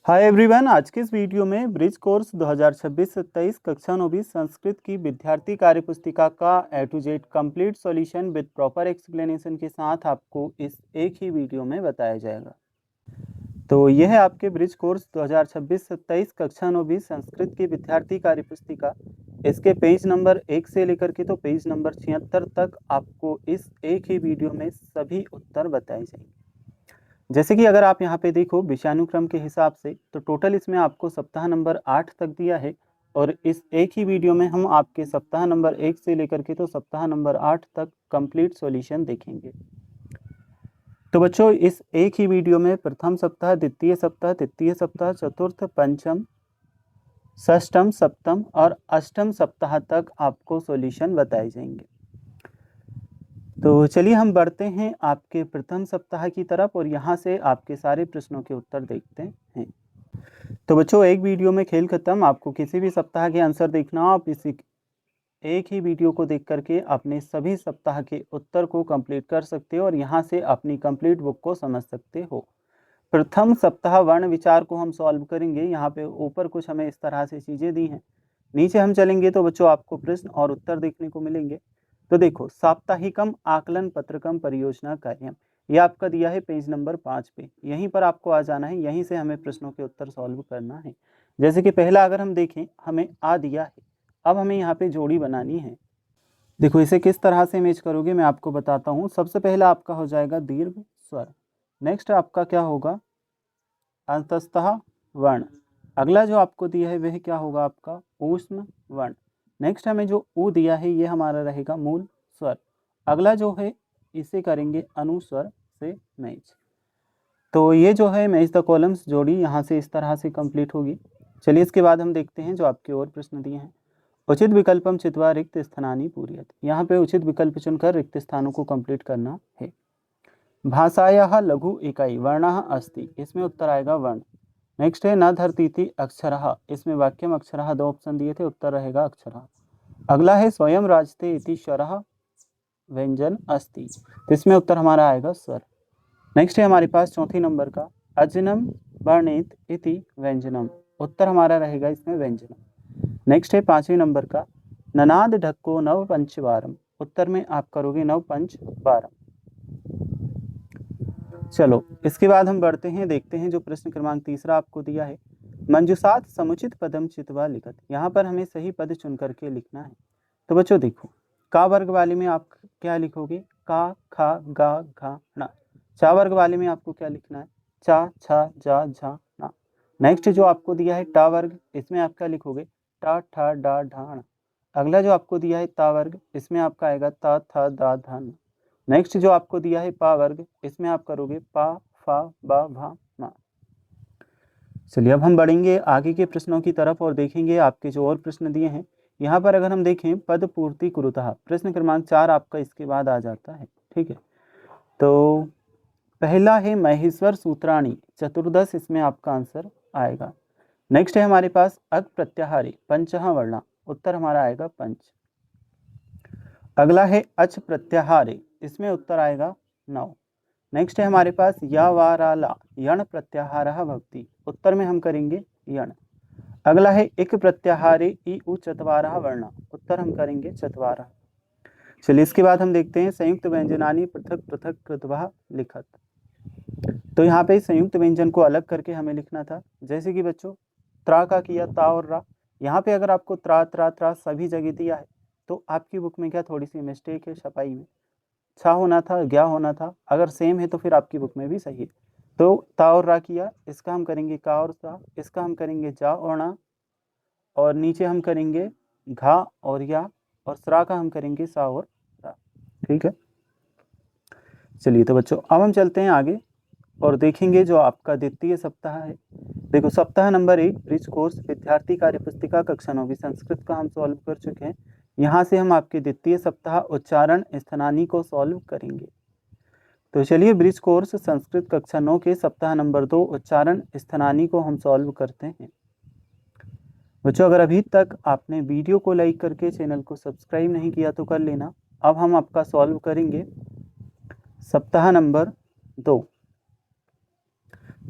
Hi everyone, आज के इस वीडियो में ब्रिज कोर्स 2026-27 कक्षा 9 संस्कृत की विद्यार्थी कार्य पुस्तिका का A to Z complete solution with proper explanation के साथ आपको इस एक ही वीडियो में बताया जाएगा। तो यह है आपके ब्रिज कोर्स 2026-27 कक्षा 9 संस्कृत की विद्यार्थी कार्य पुस्तिका। इसके पेज नंबर 1 से लेकर के तो पेज नंबर 76 तक आपको इस एक ही वीडियो में सभी उत्तर बताए जाएंगे। जैसे कि अगर आप यहाँ पे देखो विषयानुक्रम के हिसाब से, तो टोटल इसमें आपको सप्ताह नंबर 8 तक दिया है और इस एक ही वीडियो में हम आपके सप्ताह नंबर 1 से लेकर के तो सप्ताह नंबर 8 तक कंप्लीट सॉल्यूशन देखेंगे। तो बच्चों, इस एक ही वीडियो में प्रथम सप्ताह, द्वितीय सप्ताह, तृतीय सप्ताह, चतुर्थ, पंचम, षष्ठम, सप्तम और अष्टम सप्ताह तक आपको सॉल्यूशन बताए जाएंगे। तो चलिए हम बढ़ते हैं आपके प्रथम सप्ताह की तरफ और यहाँ से आपके सारे प्रश्नों के उत्तर देखते हैं। तो बच्चों, एक वीडियो में खेल खत्म। आपको किसी भी सप्ताह के आंसर देखना हो, आप इसी एक ही वीडियो को देख करके अपने सभी सप्ताह के उत्तर को कंप्लीट कर सकते हो और यहाँ से अपनी कंप्लीट बुक को समझ सकते हो। प्रथम सप्ताह वर्ण विचार को हम सॉल्व करेंगे। यहाँ पे ऊपर कुछ हमें इस तरह से चीज़ें दी हैं, नीचे हम चलेंगे तो बच्चों आपको प्रश्न और उत्तर देखने को मिलेंगे। तो देखो, साप्ताहिकम आकलन पत्रकम परियोजना कार्यम, ये आपका दिया है पेज नंबर 5 पे। यहीं पर आपको आ जाना है, यहीं से हमें प्रश्नों के उत्तर सॉल्व करना है। जैसे कि पहला अगर हम देखें, हमें आ दिया है, अब हमें यहाँ पे जोड़ी बनानी है। देखो, इसे किस तरह से मैच करोगे मैं आपको बताता हूँ। सबसे पहला आपका हो जाएगा दीर्घ स्वर, नेक्स्ट आपका क्या होगा अंतस्तः वर्ण, अगला जो आपको दिया है वह क्या होगा आपका ऊष्म वर्ण, नेक्स्ट हमें जो ऊ दिया है ये हमारा रहेगा मूल स्वर, अगला जो है इसे करेंगे अनुस्वर से मैच। तो ये जो है मैच द कॉलम्स जोड़ी यहाँ से इस तरह से कंप्लीट होगी। चलिए इसके बाद हम देखते हैं जो आपके और प्रश्न दिए हैं। उचित विकल्पम चित्वा रिक्त स्थानानि पूरयत, यहाँ पे उचित विकल्प चुनकर रिक्त स्थानों को कंप्लीट करना है। भाषायाः लघु इकाई वर्णः अस्ति, इसमें उत्तर आएगा वर्ण। नेक्स्ट है न धरतीति अक्षरः, इसमें वाक्यम अक्षरः 2 ऑप्शन दिए थे, उत्तर रहेगा अक्षरः। अगला है स्वयं राजते इति स्वरः व्यंजन अस्ति, तो इसमें उत्तर हमारा आएगा स्वर। नेक्स्ट है हमारे पास चौथी नंबर का अजनम वर्णित इति व्यंजनम, उत्तर हमारा रहेगा इसमें व्यंजनम। नेक्स्ट है 5वें नंबर का ननाद ढक्को नव पंचवारम, उत्तर में आप करोगे नव पंच वारम। चलो इसके बाद हम बढ़ते हैं, देखते हैं जो प्रश्न क्रमांक तीसरा आपको दिया है। मंजुषात समुचित पदम चित्वा लिखत, यहाँ पर हमें सही पद चुन करके लिखना है। तो बच्चों देखो, का वर्ग वाले में आप क्या लिखोगे का, खा, गा, घा, ना। चा वर्ग वाले में आपको क्या लिखना है चा, छा, जा, झा, ना। नेक्स्ट जो आपको दिया है टा वर्ग, इसमें आप क्या लिखोगे टा, ठा, डा, ढा, ना। अगला जो आपको दिया है ता वर्ग, इसमें आपका आएगा ता, था, दा, धा, ना। नेक्स्ट जो आपको दिया है पा वर्ग, इसमें आप करोगे पा, फा, बा, भा, मा। चलिए अब हम बढ़ेंगे आगे के प्रश्नों की तरफ और देखेंगे आपके जो और प्रश्न दिए हैं। यहाँ पर अगर हम देखें पद पूर्ति कुरुतः, प्रश्न क्रमांक 4 आपका इसके बाद आ जाता है। ठीक है, तो पहला है महेश्वर सूत्राणी चतुर्दश, इसमें आपका आंसर आएगा। नेक्स्ट है हमारे पास अक प्रत्याहारी पंचह वर्णा, उत्तर हमारा आएगा पंच। अगला है अच प्रत्याहारे, इसमें उत्तर आएगा 9। नेक्स्ट है हमारे पास या वाराला यण प्रत्याहारः भवति, उत्तर में हम करेंगे यण। अगला है इक प्रत्याहारे इ उ चत्वारः वर्णा, उत्तर हम करेंगे चत्वारः। चलिए इसके बाद हम देखते हैं संयुक्त व्यंजनानि पृथक पृथक कृत्वा लिखत। तो यहाँ पे संयुक्त व्यंजन को अलग करके हमें लिखना था। जैसे कि बच्चों त्रा का किया ता और रा, यहाँ पे अगर आपको त्रा त्रा त्रा सभी जगह दिया है तो आपकी बुक में क्या थोड़ी सी मिस्टेक है, छपाई में छा होना था, ज्ञा होना था। अगर सेम है तो फिर आपकी बुक में भी सही है। तो ता और रा किया, इसका हम करेंगे का और सा, इसका हम करेंगे जा और ना, और नीचे हम करेंगे घा और या, और सरा का हम करेंगे सा और रा। ठीक है, चलिए तो बच्चों अब हम चलते हैं आगे और देखेंगे जो आपका द्वितीय सप्ताह है। देखो सप्ताह नंबर 1 ब्रिज कोर्स विद्यार्थी कार्य पुस्तिका कक्षा 9 संस्कृत का हम सॉल्व कर चुके हैं। यहाँ से हम आपके द्वितीय सप्ताह उच्चारण स्थानानी को सॉल्व करेंगे। तो चलिए ब्रिज कोर्स संस्कृत कक्षा 9 के सप्ताह नंबर 2 उच्चारण स्थानानी को हम सॉल्व करते हैं। बच्चों अगर अभी तक आपने वीडियो को लाइक करके चैनल को सब्सक्राइब नहीं किया तो कर लेना। अब हम आपका सॉल्व करेंगे सप्ताह नंबर 2।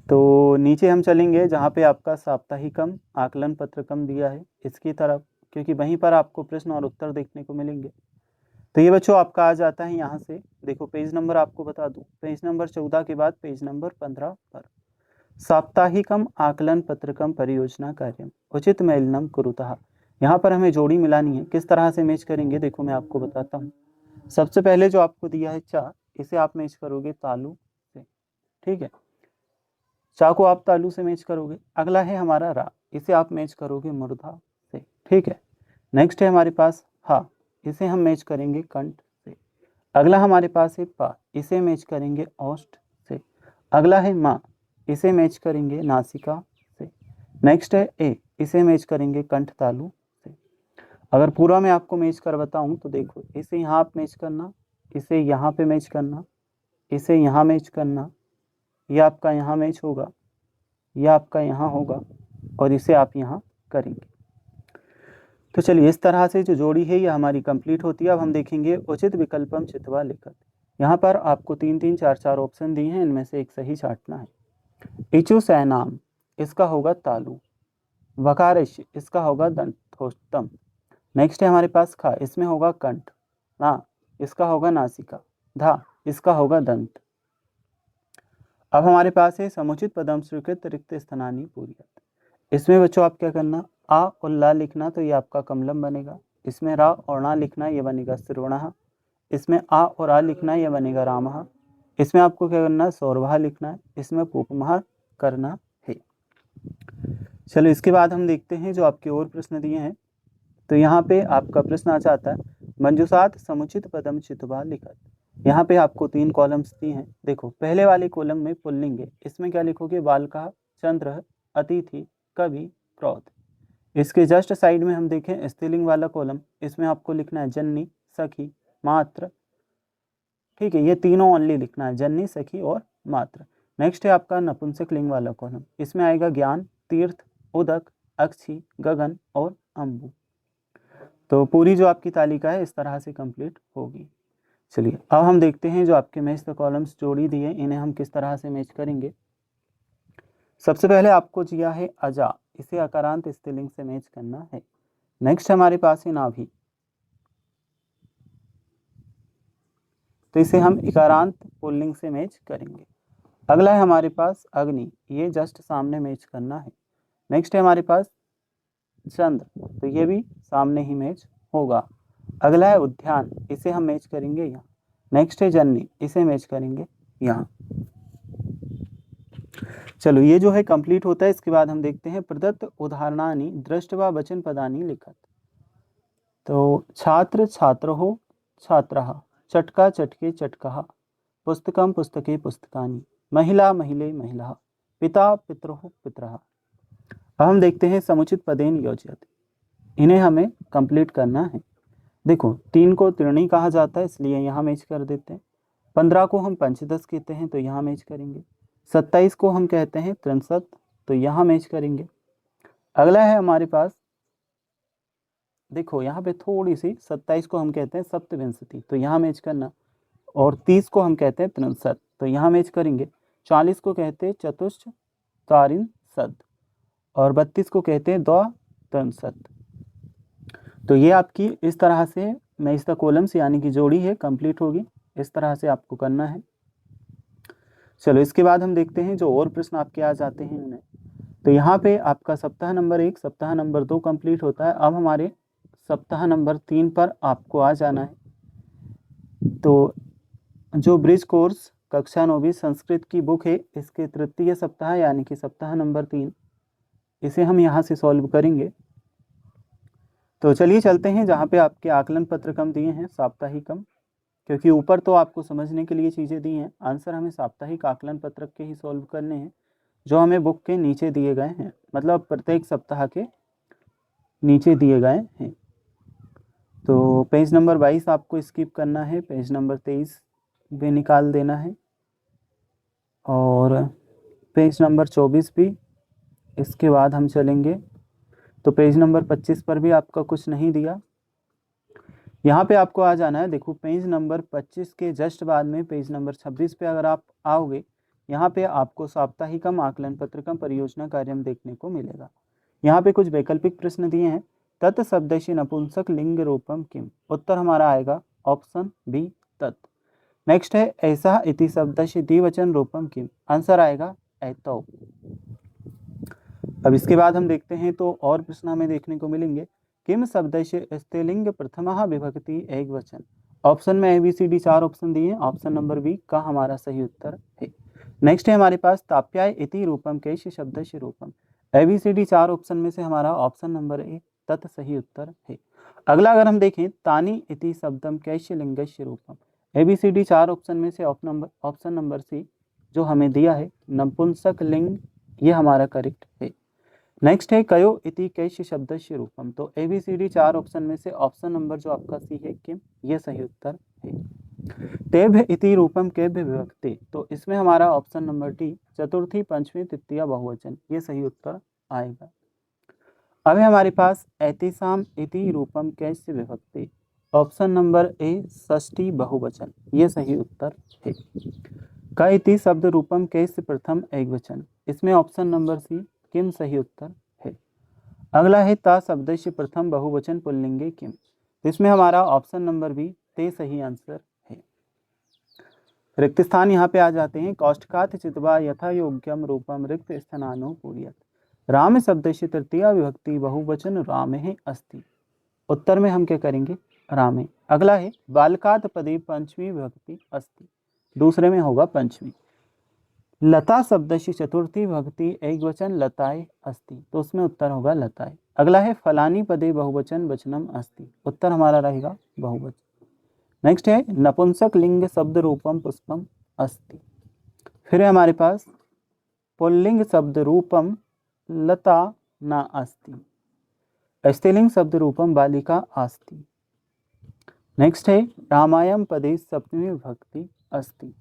तो नीचे हम चलेंगे जहाँ पे आपका साप्ताहिकम आकलन पत्रकम दिया है इसकी तरफ, क्योंकि वहीं पर आपको प्रश्न और उत्तर देखने को मिलेंगे। तो ये बच्चों आपका आ जाता है यहाँ से। देखो पेज नंबर आपको बता दूं, पेज नंबर 14 के बाद पेज नंबर 15 पर साप्ताहिकम आकलन पत्रकम परियोजना कार्यम उचित मेलनम कुरुतः। यहाँ पर हमें जोड़ी मिलानी है। किस तरह से मैच करेंगे देखो मैं आपको बताता हूँ। सबसे पहले जो आपको दिया है चा, इसे आप मैच करोगे तालु से, ठीक है, चा को आप तालु से मैच करोगे। अगला है हमारा रा, इसे आप मैच करोगे मूर्धा से, ठीक है। नेक्स्ट है हमारे पास हा, इसे हम मैच करेंगे कंठ से। अगला हमारे पास है पा, इसे मैच करेंगे औष्ठ से। अगला है मा, इसे मैच करेंगे नासिका से। नेक्स्ट है ए, इसे मैच करेंगे कंठ तालु से। अगर पूरा मैं आपको मैच कर बताऊं तो देखो, इसे यहाँ आप मैच करना, इसे यहाँ पे मैच करना, इसे यहाँ मैच करना, यह आपका यहाँ मैच होगा, यह आपका यहाँ होगा, और इसे आप यहाँ करेंगे। तो चलिए इस तरह से जो जोड़ी है यह हमारी कंप्लीट होती है। अब हम देखेंगे उचित विकल्पम चित्वा लिखत। यहाँ पर आपको 3-3, 4-4 ऑप्शन दिए हैं, इनमें से एक सही छांटना है। इचु सैनाम, इसका होगा तालु। वकारश, इसका होगा दंतोष्टम। नेक्स्ट है हमारे पास खा, इसमें होगा कंठ। ना, इसका होगा नासिका। धा, इसका होगा दंत। अब हमारे पास है समुचित पदम स्वीकृत रिक्त स्थानानी पूर्यत। इसमें बच्चों आप क्या करना, आ और ला लिखना, तो ये आपका कमलम बनेगा। इसमें रा और ना लिखना, ये बनेगा श्रवणः। इसमें आ और आ लिखना, ये बनेगा रामः। इसमें आपको क्या करना है, सौरभः लिखना है। इसमें पूपमः करना है। चलो इसके बाद हम देखते हैं जो आपके और प्रश्न दिए हैं। तो यहाँ पे आपका प्रश्न आ जाता है मंजूषात समुचित पदम चित्वा लिखत। यहाँ पे आपको 3 कॉलम्स दिए हैं। देखो पहले वाले कॉलम में पुल्लिंग है, इसमें क्या लिखोगे, बालका, चंद्र, अतिथि, कवि, प्रौध। इसके जस्ट साइड में हम देखें स्त्रीलिंग वाला कॉलम, इसमें आपको लिखना है जननी, सखी, मात्र, ठीक है, ये तीनों ओनली लिखना है, जननी, सखी और मात्र। नेक्स्ट है आपका नपुंसक लिंग वाला कॉलम, इसमें आएगा ज्ञान, तीर्थ, उदक, अक्षी, गगन और अम्बु। तो पूरी जो आपकी तालिका है इस तरह से कंप्लीट होगी। चलिए अब हम देखते हैं जो आपके मैच द कॉलम्स जोड़ी दिए, इन्हें हम किस तरह से मैच करेंगे। सबसे पहले आपको दिया है अजा, इसे अकारांत स्त्रीलिंग से मैच करना है। नेक्स्ट हमारे पास है नाभि, तो इसे हम इकारांत पुल्लिंग से मैच करेंगे। अगला है हमारे पास अग्नि, ये जस्ट सामने मैच करना है। नेक्स्ट है हमारे पास चंद्र, तो ये भी सामने ही मैच होगा। अगला है उद्यान, इसे हम मैच करेंगे यहाँ। नेक्स्ट है जननी, इसे मैच करेंगे यहाँ। चलो ये जो है कंप्लीट होता है। इसके बाद हम देखते हैं प्रदत्त उदाहरणानि दृष्ट्वा वचन पदानि लिखत। तो छात्र, छात्रो, छात्रः, चटका, चटके, चटकः, पुस्तकम, पुस्तके, पुस्तकानि, महिला, महिले, महिलाः, पिता, पितरोः, पितरः। अब हम देखते हैं समुचित पदेन योजयति, इन्हें हमें कंप्लीट करना है। देखो 3 को त्रिणी कहा जाता है, इसलिए यहाँ मैच कर देते हैं। 15 को हम पंचदश कहते हैं, तो यहाँ मैच करेंगे। 27 को हम कहते हैं त्रिंशत, तो यहाँ मैच करेंगे। अगला है हमारे पास, देखो यहाँ पे थोड़ी सी, 27 को हम कहते हैं सप्तविंशति, तो यहाँ मैच करना। और 30 को हम कहते हैं त्रिंशत, तो यहाँ मैच करेंगे। 40 को कहते हैं चतुष्ट तारिंशत, और 32 को कहते हैं द्वात्रिंशत। तो ये आपकी इस तरह से मैच द कॉलम्स यानी कि जोड़ी है कंप्लीट होगी। इस तरह से आपको करना है। चलो इसके बाद हम देखते हैं जो और प्रश्न आपके आ जाते हैं उन्हें। तो यहाँ पे आपका सप्ताह नंबर 1, सप्ताह नंबर 2 कंप्लीट होता है। अब हमारे सप्ताह नंबर 3 पर आपको आ जाना है। तो जो ब्रिज कोर्स कक्षा 9वीं संस्कृत की बुक है, इसके तृतीय सप्ताह यानी कि सप्ताह नंबर 3, इसे हम यहाँ से सॉल्व करेंगे। तो चलिए चलते हैं जहाँ पे आपके आकलन पत्रकम दिए हैं साप्ताहिकम, क्योंकि ऊपर तो आपको समझने के लिए चीज़ें दी हैं, आंसर हमें साप्ताहिक आकलन पत्रक के ही सॉल्व करने हैं जो हमें बुक के नीचे दिए गए हैं, मतलब प्रत्येक सप्ताह के नीचे दिए गए हैं। तो पेज नंबर 22 आपको स्किप करना है, पेज नंबर 23 भी निकाल देना है, और पेज नंबर 24 भी। इसके बाद हम चलेंगे तो पेज नंबर 25 पर भी आपका कुछ नहीं दिया, यहाँ पे आपको आ जाना है। देखो पेज नंबर 25 के जस्ट बाद में पेज नंबर 26 पे अगर आप आओगे यहाँ पे आपको साप्ताहिकम आकलन पत्रकम परियोजना कार्यम देखने को मिलेगा। यहाँ पे कुछ वैकल्पिक प्रश्न दिए हैं। तत् शब्दशि नपुंसक लिंग रूपम किम, उत्तर हमारा आएगा ऑप्शन बी तत्। नेक्स्ट है ऐसा इति शब्दशि द्विवचन रूपम किम, आंसर आएगा ऐतौ। अब इसके बाद हम देखते हैं तो और प्रश्न हमें देखने को मिलेंगे। किम शब्दशि स्त्रीलिंग प्रथमा विभक्ति एक वचन, ऑप्शन में ABCD 4 ऑप्शन दिए हैं, ऑप्शन नंबर बी का हमारा सही उत्तर है। नेक्स्ट है हमारे पास ताप्याय इति रूपम कैश शब्दशि रूपम, ABCD 4 ऑप्शन में से हमारा ऑप्शन नंबर ए तत् सही उत्तर है। अगला अगर हम देखें तानी इति शब्दम कैश लिंगस्य रूपम, ABCD 4 ऑप्शन में से ऑप्शन नंबर सी जो हमें दिया है नपुंसक लिंग, ये हमारा करेक्ट है। नेक्स्ट है कयो इति कैश शब्दस्य रूपम, तो ABCD 4 ऑप्शन में से ऑप्शन नंबर जो आपका सी है किम, ये सही उत्तर है। तेभ्य इति रूपम केभ्य विभक्ति, तो इसमें हमारा ऑप्शन नंबर डी चतुर्थी पंचमी तृतीया बहुवचन, ये सही उत्तर आएगा। अब है हमारे पास ऐतिसाम इति रूपम कैस्य विभक्ति, ऑप्शन नंबर ए षष्ठी बहुवचन, ये सही उत्तर है। क इति शब्द रूपम कैस्य प्रथम एकवचन, इसमें ऑप्शन नंबर सी किम सही उत्तर है। अगला है ता शब्दस्य प्रथम बहुवचन पुल्लिंगे किम, इसमें हमारा ऑप्शन नंबर बी ते सही आंसर है। रिक्त स्थान यहाँ पे आ जाते हैं। कौष्टकात चितवा यथा योग्यम रूपम रिक्त स्थानानो पूर्यत, राम शब्दस्य तृतीया विभक्ति बहुवचन रामे अस्ति, उत्तर में हम क्या करेंगे रामे। अगला है बालकात पदे पंचमी विभक्ति अस्ति, दूसरे में होगा पंचमी। लता शब्दस्य चतुर्थी विभक्ति एक वचन लताए अस्ति, तो उसमें उत्तर होगा लताए। अगला है फलानी पदे बहुवचन वचनम अस्ति, उत्तर हमारा रहेगा बहुवचन। नेक्स्ट है नपुंसक लिंग शब्द रूपम पुष्पम अस्ति, फिर है हमारे पास पुल्लिंग शब्द रूपम लता न अस्ति, स्त्रीलिंग शब्द रूपम बालिका अस्ति। नेक्स्ट है रामायण पदे सप्तमी विभक्ति अस्ति।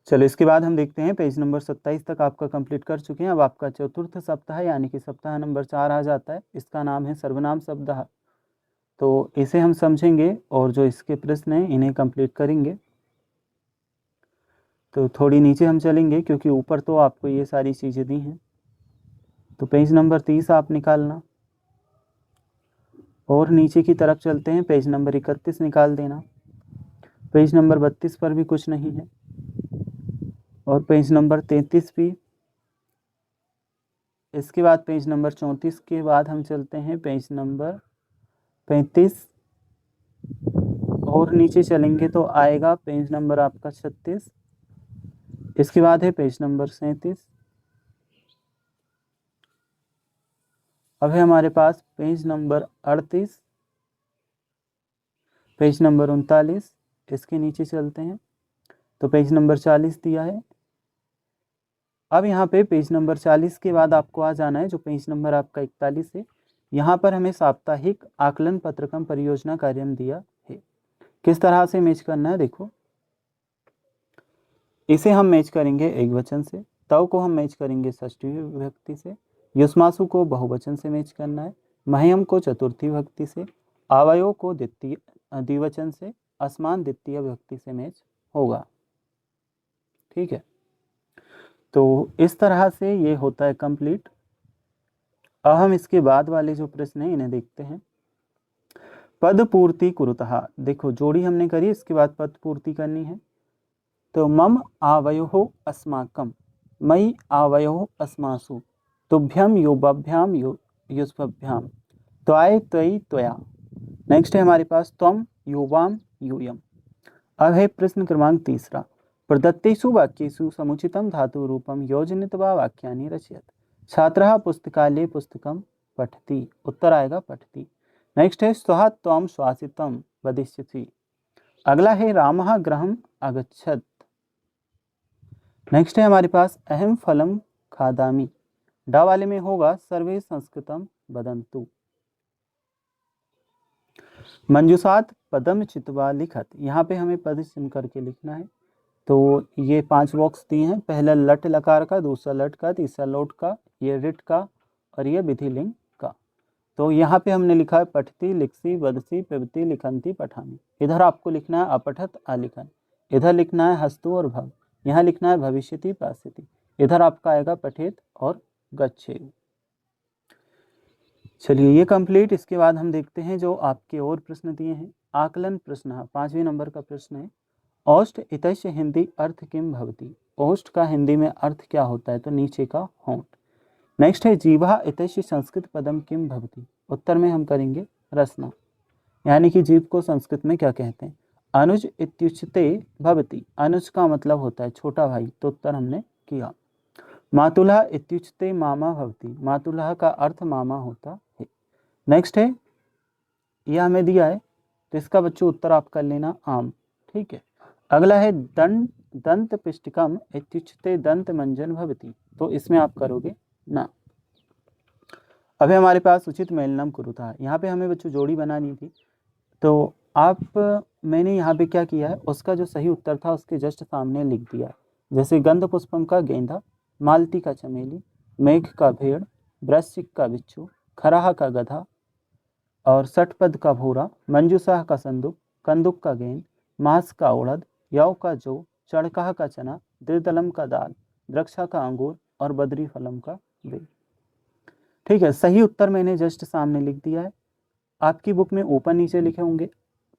चलो इसके बाद हम देखते हैं पेज नंबर 27 तक आपका कंप्लीट कर चुके हैं। अब आपका चतुर्थ सप्ताह यानी कि सप्ताह नंबर 4 आ जाता है। इसका नाम है सर्वनाम सप्ताह, तो इसे हम समझेंगे और जो इसके प्रश्न हैं इन्हें कंप्लीट करेंगे। तो थोड़ी नीचे हम चलेंगे क्योंकि ऊपर तो आपको ये सारी चीज़ें दी हैं। तो पेज नंबर 30 आप निकालना और नीचे की तरफ चलते हैं, पेज नंबर 31 निकाल देना। पेज नंबर 32 पर भी कुछ नहीं है और पेज नंबर 33 भी। इसके बाद पेज नंबर 34 के बाद हम चलते हैं पेज नंबर 35 और नीचे चलेंगे तो आएगा पेज नंबर आपका 36। इसके बाद है पेज नंबर 37। अब है हमारे पास पेज नंबर 38, पेज नंबर 39। इसके नीचे चलते हैं तो पेज नंबर 40 दिया है। अब यहाँ पे पेज नंबर 40 के बाद आपको आ जाना है जो पेज नंबर आपका 41 है। यहाँ पर हमें साप्ताहिक आकलन पत्रकम परियोजना कार्यम दिया है। किस तरह से मैच करना है देखो, इसे हम मैच करेंगे एक वचन से, तव को हम मैच करेंगे षष्ठी विभक्ति से, युष्मासु को बहुवचन से मैच करना है, मह्यम को चतुर्थी विभक्ति से, आवयो को द्विवचन से, असमान द्वितीय विभक्ति से मैच होगा। ठीक है, तो इस तरह से ये होता है कंप्लीट। अब हम इसके बाद वाले जो प्रश्न हैं इन्हें देखते हैं। पद पूर्ति कुरुतः, देखो जोड़ी हमने करी, इसके बाद पद पूर्ति करनी है। तो मम आवयोः अस्माकं, मयि आवयोः अस्मासु, तुभ्यम युवभ्याम युष्मभ्याम, त्वाय त्वयि त्वया। नेक्स्ट है हमारे पास त्वम युवाम यूयम। अब है प्रश्न क्रमांक 3, प्रदत्तेषु वाक्येषु समुचितं धातु रूपम योजयित्वा वाक्यानि रचयत, छात्रः पुस्तकालये पुस्तकं पठति, उत्तर आएगा पठति। नेक्स्ट है स्वः त्वं श्वासितं वदिष्यसि। अगला है रामः गृहम् अगच्छत्। नेक्स्ट है हमारे पास अहम फलम खादामि, डा वाले में होगा सर्वे संस्कृतम वदन्तु। मंजुषात पदम चित्वा लिखत, यहाँ पे हमें पद चुन करके लिखना है। तो ये 5 बॉक्स दिए हैं, पहला लट लकार का, दूसरा लट का, तीसरा लोट का, ये रिट का और ये विधिलिंग का। तो यहाँ पे हमने लिखा है पठती, लिखसी, वदसी, पिबती, लिखंती, पठामी। इधर आपको लिखना है अपठत, अलिखन। इधर लिखना है हस्तु और भव। यहाँ लिखना है भविष्यति प्रास्यति, इधर आपका आएगा पठेत और गच्छेत। चलिए ये कंप्लीट। इसके बाद हम देखते हैं जो आपके और प्रश्न दिए हैं। आकलन प्रश्न 5वें नंबर का प्रश्न है, औष्ठ इतस्य हिंदी अर्थ किम भवति। औष्ठ का हिंदी में अर्थ क्या होता है, तो नीचे का होंठ। नेक्स्ट है जीवा इतस्य संस्कृत पदम किम भवति। उत्तर में हम करेंगे रसना, यानी कि जीव को संस्कृत में क्या कहते हैं। अनुज इत्युच्यते भवति, अनुज का मतलब होता है छोटा भाई, तो उत्तर हमने किया। मातुलः इत्युच्यते मामा भवति, मातुलः का अर्थ मामा होता है। नेक्स्ट है, यह हमें दिया है तो इसका बच्चों उत्तर आप कर लेना आम, ठीक है। अगला है दंत पिष्टिकम इत्युच्यते दंत मंजन भवति, तो इसमें आप करोगे ना। अभी हमारे पास उचित मेलनम कुरुता, यहाँ पे हमें बच्चों जोड़ी बनानी थी, तो मैंने यहाँ पे क्या किया है, उसका जो सही उत्तर था उसके जस्ट सामने लिख दिया। जैसे गंध पुष्पम का गेंदा, मालती का चमेली, मेघ का भेड़, वृश्चिक का बिच्छू, खराह का गधा और सठपद का भूरा, मंजूषा का संदूक, कंदुक का गेंद, मांस का उड़द, यव का जौ, चड़काह का चना, द्विदलम का दाल, द्रक्षा का अंगूर और बद्री फलम का बेल। ठीक है, सही उत्तर मैंने जस्ट सामने लिख दिया है। आपकी बुक में ऊपर नीचे लिखे होंगे,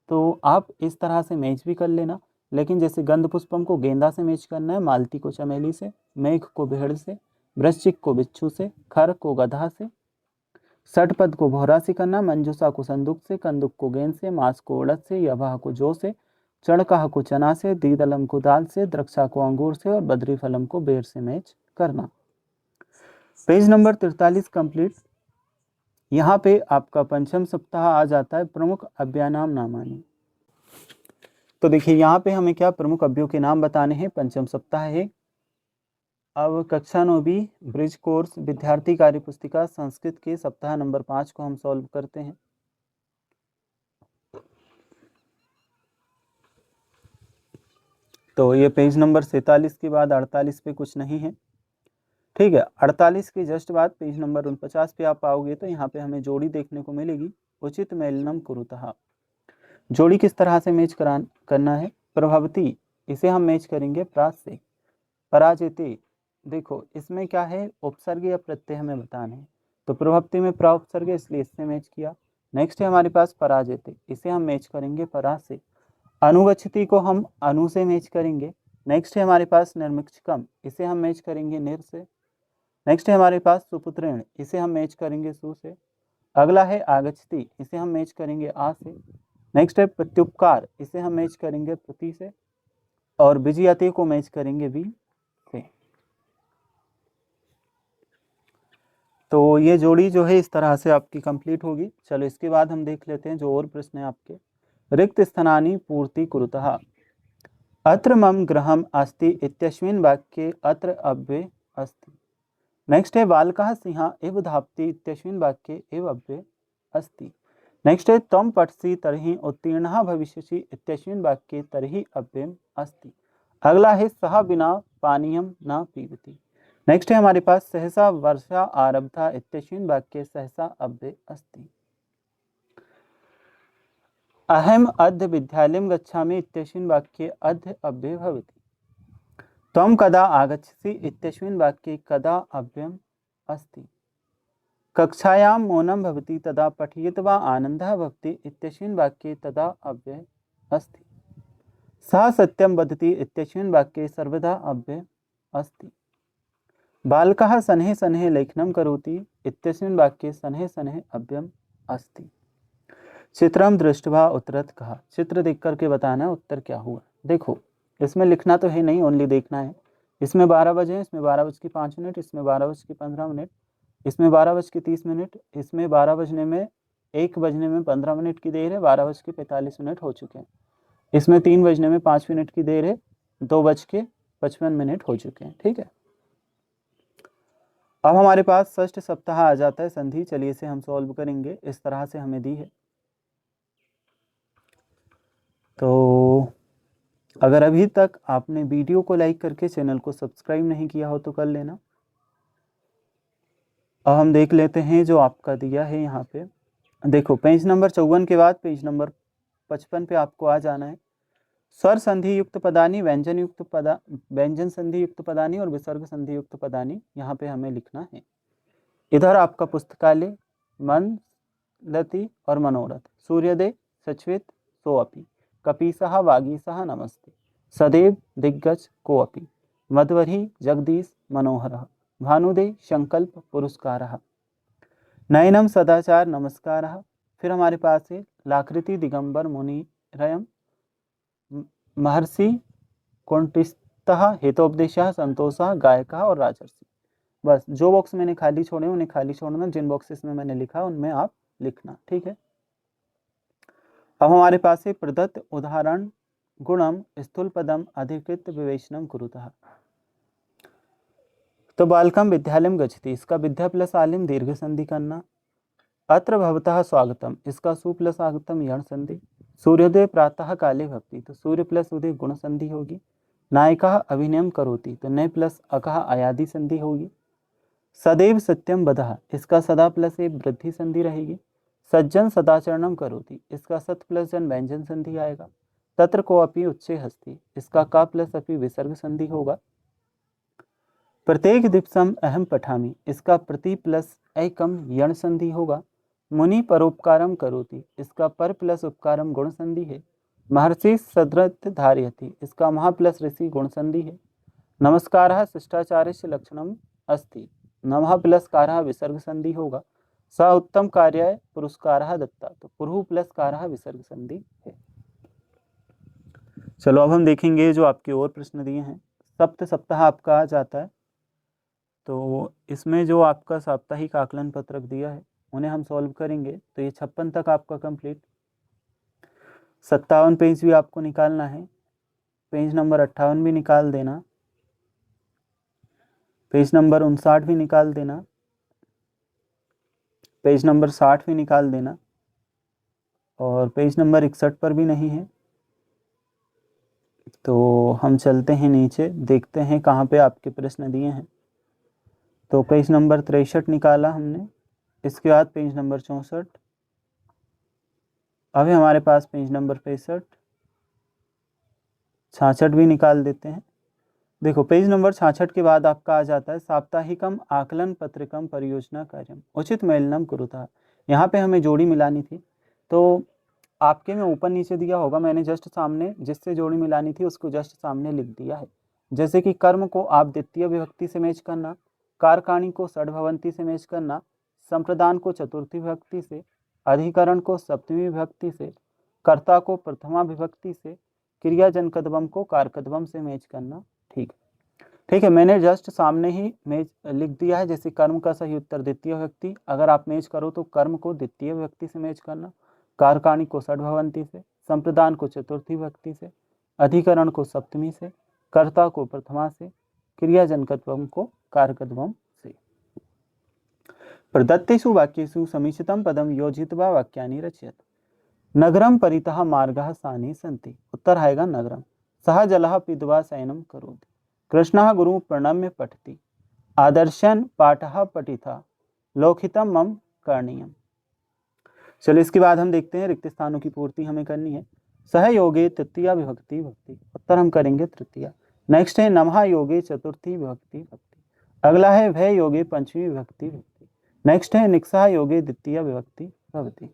तो आप इस तरह से मैच भी कर लेना। लेकिन जैसे गंध पुष्पम को गेंदा से मैच करना है, मालती को चमेली से, मेघ को भेड़ से, वृश्चिक को बिच्छू से, खर को गधा से, सठपद को भौरा से करना, मंजूषा को संदूक से, कंदुक को गेंद से, मांस को उड़द से, यवाह को जौ से, चड़काह को चना से, द्विदलम को दाल से, द्रक्षा को अंगूर से और बद्री फलम को बेर से मैच करना। Page number 43 complete. यहाँ पे आपका पंचम सप्ताह आ जाता है प्रमुख अव्ययनाम नामानी। तो देखिए यहाँ पे हमें क्या प्रमुख अव्ययों के नाम बताने हैं। पंचम सप्ताह है। अब कक्षा 9वीं ब्रिज कोर्स विद्यार्थी कार्य पुस्तिका संस्कृत के सप्ताह नंबर 5 को हम सॉल्व करते हैं। तो ये पेज नंबर 47 के बाद 48 पे कुछ नहीं है, ठीक है। 48 के जस्ट बाद पेज नंबर 49 पे आप आओगे तो यहाँ पे हमें जोड़ी देखने को मिलेगी, उचित मेलनम कुरुतः। जोड़ी किस तरह से मैच करना है। प्रभावती, इसे हम मैच करेंगे प्रास से। पराजयते, देखो इसमें क्या है, उपसर्ग या प्रत्यय हमें बताने हैं, तो प्रभावती में प्रा उपसर्ग इसलिए इससे मैच किया। नेक्स्ट है हमारे पास पराजयते, इसे हम मैच करेंगे परा से। अनुगच्छति को हम अनु से मैच करेंगे। नेक्स्ट है हमारे पास निर्मिक्षकम, इसे हम मैच करेंगे निर से। नेक्स्ट है हमारे पास सुपुत्रेण, इसे हम मैच करेंगे सु से। अगला है आगच्छति, इसे हम मैच करेंगे आ से। नेक्स्ट है प्रत्युपकार, इसे हम मैच करेंगे प्रति से। और विजयते को मैच करेंगे वी से। तो ये जोड़ी जो है इस तरह से आपकी कंप्लीट होगी। चलो इसके बाद हम देख लेते हैं जो और प्रश्न है आपके। रिक्त स्थानानि पूर्ति कुरुतः। अत्र मम गृहम अस्ति इत्यस्मिन् वाक्ये अत्र अव्यय अस्ति। नेक्स्ट है बालकः सिंह इव धावति इत्यस्मिन् वाक्ये एव अव्यय अस्ति। नेक्स्ट है त्वं पठसि तर्हि उत्तीर्णः भविष्यसि इत्यस्मिन् वाक्ये तर्हि अव्ययम् अस्ति। अगला है सः बिना पानीयं न पीबति। नेक्स्ट है हमारे पास सहसा वर्षा आरब्धा इत्यस्मिन् वाक्ये सहसा अव्यय अस्ति। अहम अद्य विद्यालयं गच्छामि इत्यस्मिन् वाक्ये अद्य अव्ययः भवति। त्वं कदा आगच्छसि इत्यस्मिन् वाक्ये कदा अव्ययम् अस्ति। कक्षायां मौनं भवति तदा पठयित्वा आनन्दः भवति इत्यस्मिन् वाक्ये तदा अव्ययः अस्ति। सः सत्यं वदति इत्यस्मिन् वाक्ये सर्वदा अव्ययः अस्ति। बालकः शनैः शनैः लेखनं करोति इत्यस्मिन् वाक्ये शनैः शनैः अव्ययम् अस्ति। चित्रम दृष्ट्वा उत्तरत कहा, चित्र देख करके बताना है उत्तर क्या हुआ। देखो इसमें लिखना तो है नहीं, ओनली देखना है। इसमें 12 बजे, इसमें 12:05, इसमें 12:15, इसमें 12:30, इसमें 12 बजने में 1 बजने में 15 मिनट की देर है, 12:45 हो चुके हैं। इसमें 3 बजने में 5 मिनट की देर है, 2:55 हो चुके हैं, ठीक है। अब हमारे पास षष्ठ सप्ताह आ जाता है संधि। चलिए इसे हम सॉल्व करेंगे। इस तरह से हमें दी है। तो अगर अभी तक आपने वीडियो को लाइक करके चैनल को सब्सक्राइब नहीं किया हो तो कर लेना। अब हम देख लेते हैं जो आपका दिया है यहाँ पे। देखो पेज नंबर 54 के बाद पेज नंबर 55 पे आपको आ जाना है। स्वर संधि युक्त पदानी, व्यंजन संधि युक्त पदानी और विसर्ग संधि युक्त पदानी यहाँ पे हमें लिखना है। इधर आपका पुस्तकालय, मन लति और मनोरथ, सूर्योदय, सचवेत, सोअपि, कपीसः वागीसः नमस्ते, सदैव दिग्गज कोअपि, मध्वरी जगदीश मनोहरः, भानुदे संकल्प पुरस्कारः, नयनम सदाचार नमस्कारः। फिर हमारे पास है लाकृति दिगंबर मुनि रयम, महर्षि कौंटिस्तः, हितोपदेशः, संतोषः, गायकः और राजर्षि। बस जो बॉक्स मैंने खाली छोड़े उन्हें खाली छोड़ना, जिन बॉक्सेस में मैंने लिखा उनमें आप लिखना, ठीक है। अब हमारे पास है प्रदत्त उदाहरण गुणम स्थूल पदम अधिकृत विवेचनम कुरुतः। तो बालकम विद्यालयम गच्छति, इसका विद्या प्लस आलिम दीर्घ संधि करना। अत्र भवतः स्वागतम, इसका सु प्लस आगतम यण संधि। सूर्योदय प्रातः काले भक्ति, तो सूर्य प्लस उदय गुण संधि होगी। नायिका अभिनयम करोति, तो नय प्लस अकः अयादि संधि होगी। सदैव सत्यम बदः, इसका सदा प्लस ए वृद्धि संधि रहेगी। सज्जन सदाचरणम करोति, इसका सत प्लस जन व्यंजन संधि आएगा। तत्र को अपि उच्चे हस्ति, इसका का प्लस अपि विसर्ग संधि होगा। प्रत्येक दिवसम अहम पठामि, इसका प्रति प्लस एकम यण संधि होगा। मुनि परोपकारम करोति, इसका पर प्लस उपकारम गुण संधि है। महर्षि सदृत धारयति, इसका महा प्लस ऋषि गुण संधि है। नमस्कारः शिष्टाचार्यस्य लक्षणम अस्ति, नमः प्लस कारः विसर्ग संधि होगा। स उत्तम कार्याय पुरस्कारः दत्ता, तो पुरु प्लस कारः विसर्ग संधि है। चलो अब हम देखेंगे जो आपके और प्रश्न दिए हैं। सप्त सप्ताह आपका आ जाता है, तो इसमें जो आपका साप्ताहिक आकलन पत्रक दिया है उन्हें हम सॉल्व करेंगे। तो ये 56 तक आपका कंप्लीट। 57 पेज भी आपको निकालना है, पेज नंबर 58 भी निकाल देना, पेज नंबर 59 भी निकाल देना, पेज नंबर 60 भी निकाल देना, और पेज नंबर 61 पर भी नहीं है। तो हम चलते हैं नीचे, देखते हैं कहाँ पे आपके प्रश्न दिए हैं। तो पेज नंबर 63 निकाला हमने, इसके बाद पेज नंबर 64, अभी हमारे पास पेज नंबर 65, 66 भी निकाल देते हैं। देखो पेज नंबर 66 के बाद आपका आ जाता है साप्ताहिकम आकलन पत्रिकम परियोजना कार्यम उचित मेलनम कुरुतः। यहाँ पे हमें जोड़ी मिलानी थी, तो आपके में ऊपर नीचे दिया होगा, मैंने जस्ट सामने जिससे जोड़ी मिलानी थी उसको जस्ट सामने लिख दिया है। जैसे कि कर्म को आप द्वितीय विभक्ति से मैच करना, कारकाणी को षड्भवंती से मैच करना, संप्रदान को चतुर्थी विभक्ति से, अधिकरण को सप्तमी विभक्ति से, कर्ता को प्रथमा विभक्ति से, क्रियाजन कदवम को कारकदवम से मैच करना। ठीक है, मैंने जस्ट सामने ही मैच लिख दिया है। जैसे कर्म का सही उत्तर द्वितीय विभक्ति, अगर आप मैच करो तो कर्म को द्वितीय विभक्ति से मैच करना, कारकाणी को षड्भवंती से, संप्रदान को चतुर्थी विभक्ति से, अधिकरण को सप्तमी से, कर्ता को प्रथमा से, क्रियाजनकत्वम को कारकत्वम से। प्रदत्तेषु वाक्येषु समीचितं पदम योजित्वा वाक्यानि रचयत। नगरम परितः मार्गाः सानि सन्ति, उत्तर आएगा नगरम। सः जलः पीत्वा शयनं करोति, कृष्णः गुरुं प्रणम्य पठति, आदर्शन पाठः पठिता, लोकितं मम करणीयम्। चलिए इसके बाद हम देखते हैं रिक्त स्थानों की पूर्ति हमें करनी है। सहयोगे तृतीया विभक्ति भक्ति, उत्तर हम करेंगे तृतीया। नेक्स्ट है नमः योगे चतुर्थी विभक्ति भक्ति। अगला है भय योगे पंचमी विभक्ति भक्ति। नेक्स्ट है निक्सह योगे द्वितीय विभक्ति भवति।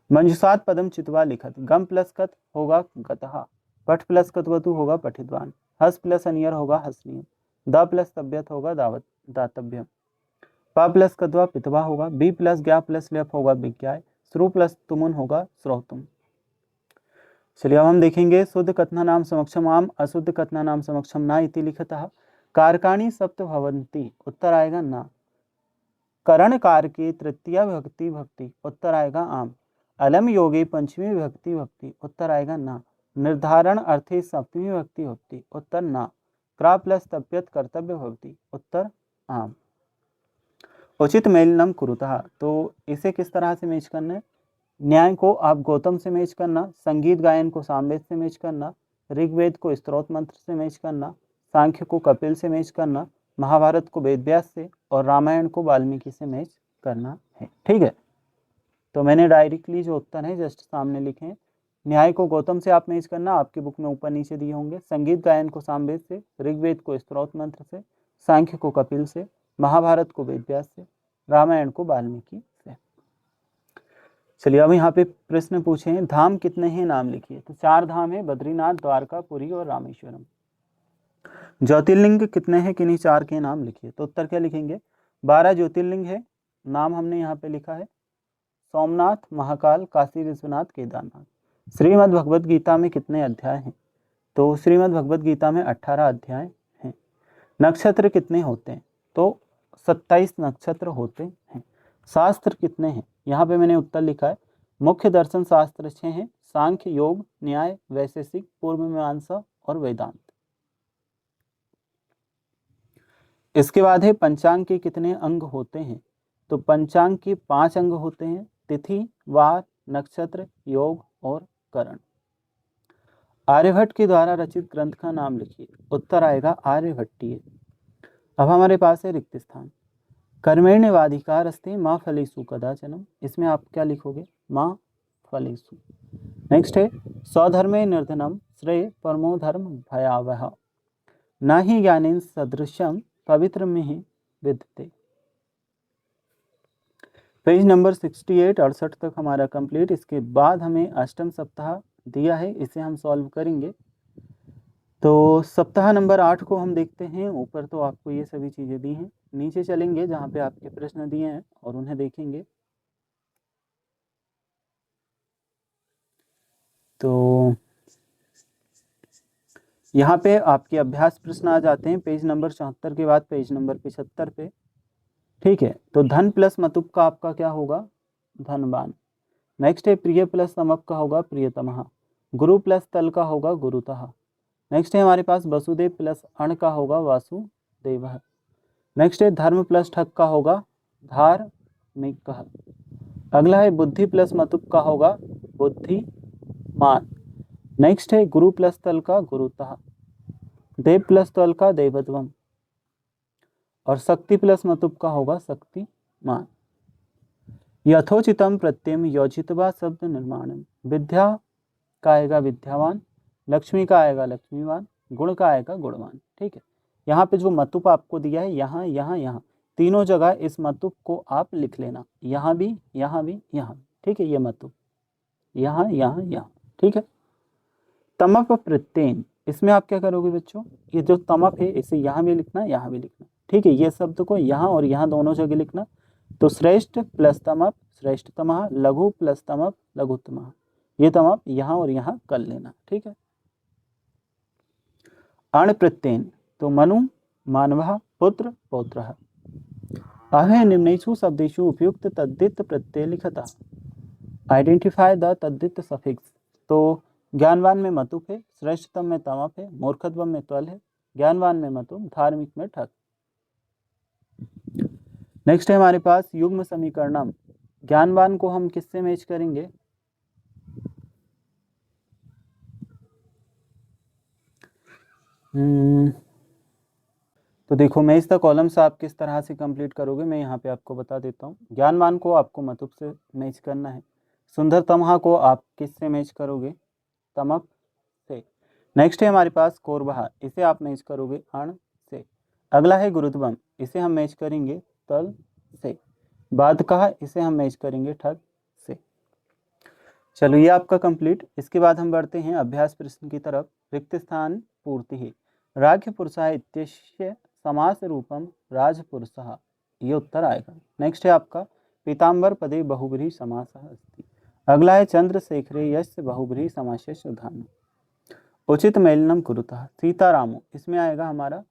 मंजुषात पदम चित्वा लिखत, गम प्लस कत होगा गतः, पठ प्लस कतवतु होगा पठितवान, हस प्लस अनियर होगा हसनीय, द प्लस तब्यत होगा दावत दातव्यम, पा प्लस कद्वा पितवा होगा, बी प्लस ज्ञा प्लस लेप होगा विज्ञाय, श्रु प्लस तुमुन होगा श्रोतुम। चलिए अब हम देखेंगे शुद्ध कथना नाम समक्षम आम, अशुद्ध कथना नाम समक्षम ना इति लिखतः। कारकाणी सप्त भवन्ति, उत्तर आएगा ना। करण कार की तृतीय विभक्ति भक्ति, उत्तर आएगा आम। अलम योगे पंचमी विभक्ति भक्ति, उत्तर आएगा ना। निर्धारण अर्थे सप्तमी विभक्ति भक्ति, उत्तर ना। क्रा प्लस तप्यत कर्तव्य भक्ति, उत्तर आम। उचित मेलनम कुरुतः, तो इसे किस तरह से मैच करना है। न्याय को आप गौतम से मैच करना, संगीत गायन को सामवेद से मैच करना, ऋग्वेद को स्त्रोत मंत्र से मैच करना, सांख्य को कपिल से मैच करना, महाभारत को वेदव्यास से और रामायण को वाल्मीकि से मैच करना है। ठीक है, तो मैंने डायरेक्टली जो उत्तर है जस्ट सामने लिखे, न्याय को गौतम से आप मैच करना, आपकी बुक में ऊपर नीचे दिए होंगे। संगीत गायन को सामवेद से, ऋग्वेद को स्त्रोत मंत्र से, सांख्य को कपिल से, महाभारत को वेद व्यास से, रामायण को वाल्मीकि से। चलिए अब यहाँ पे प्रश्न पूछे हैं, धाम कितने हैं नाम लिखिए। तो 4 धाम है, बद्रीनाथ, द्वारका, पुरी और रामेश्वरम। ज्योतिर्लिंग कितने हैं, किन्हीं 4 के नाम लिखिए। तो उत्तर क्या लिखेंगे, 12 ज्योतिर्लिंग है, नाम हमने यहाँ पे लिखा है सोमनाथ, महाकाल, काशी विश्वनाथ, केदारनाथ। श्रीमद् भगवद गीता में कितने अध्याय हैं। तो श्रीमद् भगवद गीता में 18 अध्याय हैं। नक्षत्र कितने होते हैं। तो 27 नक्षत्र होते हैं। शास्त्र कितने हैं, यहाँ पे मैंने उत्तर लिखा है, मुख्य दर्शन शास्त्र 6 हैं, सांख्य, योग, न्याय, वैशेषिक, पूर्व मीमांसा और वेदांत। इसके बाद है पंचांग के कितने अंग होते हैं। तो पंचांग के 5 अंग होते हैं, तिथि, वार, नक्षत्र, योग और करण। आर्यभट्ट के द्वारा रचित ग्रंथ का नाम लिखिए। उत्तर आएगा आर्यभट्टीय। अब हमारे पास है रिक्त स्थान। कर्मेण्येवाधिकारस्ते मा फलेषु कदाचन, इसमें आप क्या लिखोगे, मा फलेषु। नेक्स्ट है स्वधर्मे निर्धनम श्रेय परमो धर्म भयावह, न ही ज्ञानेन सदृशम पवित्र में ही विद्यते। पेज नंबर 68 68 तक हमारा कंप्लीट। इसके बाद हमें अष्टम सप्ताह दिया है, इसे हम सॉल्व करेंगे। तो सप्ताह नंबर 8 को हम देखते हैं। ऊपर तो आपको ये सभी चीज़ें दी हैं, नीचे चलेंगे जहाँ पे आपके प्रश्न दिए हैं और उन्हें देखेंगे। तो यहाँ पे आपके अभ्यास प्रश्न आ जाते हैं पेज नंबर 74 के बाद पेज नंबर 75 पे। ठीक है, तो धन प्लस मतुप का आपका क्या होगा, धनवान। नेक्स्ट है प्रिय प्लस समप का होगा प्रियतमः। गुरु प्लस तल का होगा गुरुतः। नेक्स्ट है हमारे पास वसुदेव प्लस अण का होगा वासुदेवः। नेक्स्ट है धर्म प्लस ठग का होगा धार्मिकः। अगला है बुद्धि प्लस मतुप का होगा बुद्धिमान। नेक्स्ट है गुरु प्लस तल का गुरुतः। देव प्लस तल का देवत्वम और शक्ति प्लस मतुप का होगा शक्तिमान। यथोचितम प्रत्ययम योजितवा शब्द निर्माणम। विद्या का आएगा विद्यावान, लक्ष्मी का आएगा लक्ष्मीवान, गुण का आएगा गुणवान। ठीक है, यहाँ पे जो मतुप आपको दिया है, यहाँ यहाँ यहाँ तीनों जगह इस मतुप को आप लिख लेना, यहाँ भी यहाँ भी यहाँ भी। ठीक है, ये मतुप यहाँ यहाँ यहाँ। ठीक है, तमप प्रत्ययन, इसमें आप क्या करोगे बच्चों, ये जो तमप है इसे यहाँ भी लिखना यहाँ भी लिखना। ठीक है, ये शब्द को यहाँ और यहाँ दोनों जगह लिखना। तो श्रेष्ठ प्लस तमप श्रेष्ठतमः, लघु प्लस तमप लघुतमः, ये तमप यहाँ और यहाँ कर लेना। ठीक है, अण प्रत्ययन, तो मनु मानवः, पुत्र पौत्रः। अहे निम्नेषु शब्देषु उपयुक्त तद्धित प्रत्यय लिखतः। आइडेंटिफाई द तद्धित सफिक्स। तो ज्ञानवान में मतुप है, श्रेष्ठतम में तमप है, मूर्खत्व में त्वल है, ज्ञानवान में मतुप, धार्मिक में ठग। नेक्स्ट है हमारे पास युग्म समीकरणम। ज्ञानवान को हम किससे मैच करेंगे, तो देखो मैच द कॉलम्स आप किस तरह से कंप्लीट करोगे, मैं यहाँ पे आपको बता देता हूँ। ज्ञानवान को आपको मतुप से मैच करना है। सुंदरतमः को आप किससे मैच करोगे, तमप से। नेक्स्ट है हमारे पास कोरबहा, इसे आप मैच करोगे अण से। अगला है गुरुत्वम, इसे हम मैच करेंगे तल से। बाद कहा, इसे हम मैच करेंगे ठग से। चलो ये आपका कंप्लीट। इसके बाद हम बढ़ते हैं अभ्यास प्रश्न की तरफ। रिक्त स्थान पूर्ति है। राज्य पुरुषः इत्यस्य समास रूपम राजपुरुषः, ये उत्तर आएगा। नेक्स्ट है आपका पीताम्बर पदे बहुब्रीहि समासः अस्ति। अगला है चंद्रशेखरे यस्य बहुब्रीहि समासस्य उदाहरणम्। उचित मेलनम कुरुतः सीतारामो, इसमें आएगा हमारा,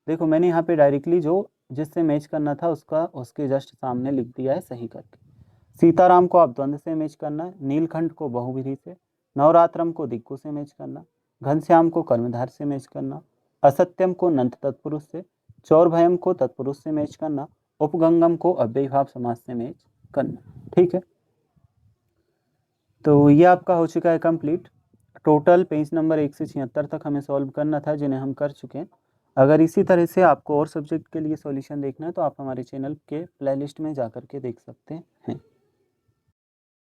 देखो मैंने यहाँ पे डायरेक्टली जो जिससे मैच करना था उसके जस्ट सामने लिख दिया है सही करके। सीताराम को आप द्वंद्व से मैच करना, नीलकंठ को बहुब्रीहि से, नवरात्रम को दिक्कु से मैच करना, घनश्याम को कर्मधार से मैच करना, असत्यम को नंत तत्पुरुष से, चौरभयम को तत्पुरुष से मैच करना, उपगंगम को अव्ययीभाव समास से मैच करना। ठीक है, तो ये आपका हो चुका है कंप्लीट। टोटल पेज नंबर 1 से 76 तक हमें सॉल्व करना था, जिन्हें हम कर चुके हैं। अगर इसी तरह से आपको और सब्जेक्ट के लिए सॉल्यूशन देखना है तो आप हमारे चैनल के प्लेलिस्ट में जा कर के देख सकते हैं।